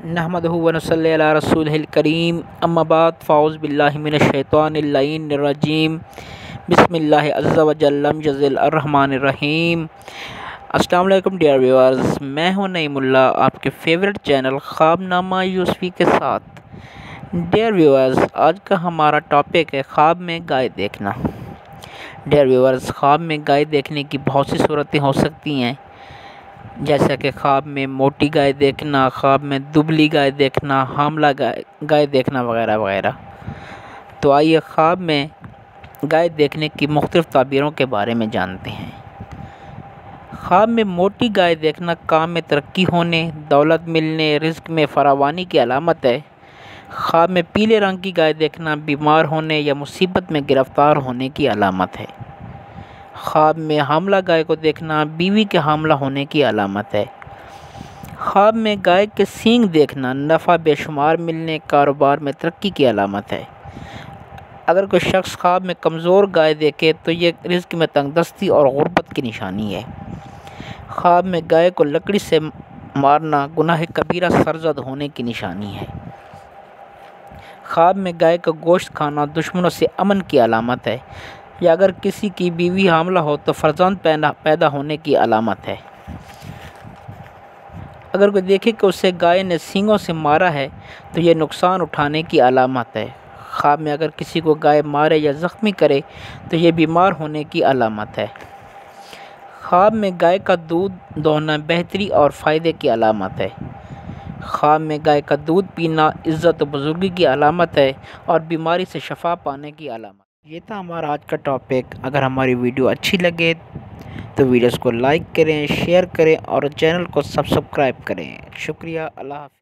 नहमदुहु व नसल्ली अला रसूलिहिल करीम अम्मा बाद फ़ाऊज़ बिल्लाहि मिनश शैतानिर रजीम बिस्मिल्लाहि अज़्ज़ा व जल्ल जज़िल अर्रहमानिर रहीम। अस्सलाम वालेकुम डियर व्यूअर्स, मैं हूं नईमुल्लाह, आपके फेवरेट चैनल ख्वाबनामा यूसुफ़ी के साथ। डियर व्यूअर्स, आज का हमारा टॉपिक है ख्वाब में गाय देखना। डियर व्यूअर्स, ख्वाब में गाय देखने की बहुत सी सूरतें हो सकती हैं, जैसा कि ख्वाब में मोटी गाय देखना, ख्वाब में दुबली गाय देखना, हामला गाय देखना वगैरह वगैरह। तो आइए ख्वाब में गाय देखने की मुख्तलिफ़ ताबीरों के बारे में जानते हैं। ख्वाब में मोटी गाय देखना काम में तरक्की होने, दौलत मिलने, रिज़्क में फरावानी की अलामत है। ख्वाब में पीले रंग की गाय देखना बीमार होने या मुसीबत में गिरफ़्तार होने की अलामत है। ख्वाब में हामला गाय को देखना बीवी के हामला होने की अलामत है। ख्वाब में गाय के सींग देखना नफ़ा बेशुमार मिलने, कारोबार में तरक्की की अलामत है। अगर कोई शख्स ख्वाब में कमज़ोर गाय देखे तो ये रिज़्क में तंगदस्ती और गुर्बत की निशानी है। ख्वाब में गाय को लकड़ी से मारना गुनाह कबीरा सरज़द होने की निशानी है। ख्वाब में गाय का गोश्त खाना दुश्मनों से अमन की अलामत है। या अगर किसी की बीवी हामला हो तो फ़र्जंद पैदा होने की अलामत है। अगर कोई देखे कि उसे गाय ने सींगों से मारा है तो ये नुकसान उठाने की अलामत है। ख्वाब में अगर किसी को गाय मारे या ज़ख्मी करे तो ये बीमार होने की अलामत है। ख्वाब में गाय का दूध दोहना बेहतरी और फ़ायदे की अलामत है। ख्वाब में गाय का दूध पीना इज़्ज़त व बुज़ुर्गी की अलामत है और बीमारी से शफ़ा पाने की अलामत। ये था हमारा आज का टॉपिक। अगर हमारी वीडियो अच्छी लगे तो वीडियोस को लाइक करें, शेयर करें और चैनल को सब्सक्राइब करें। शुक्रिया। अल्लाह हाफ़िज़।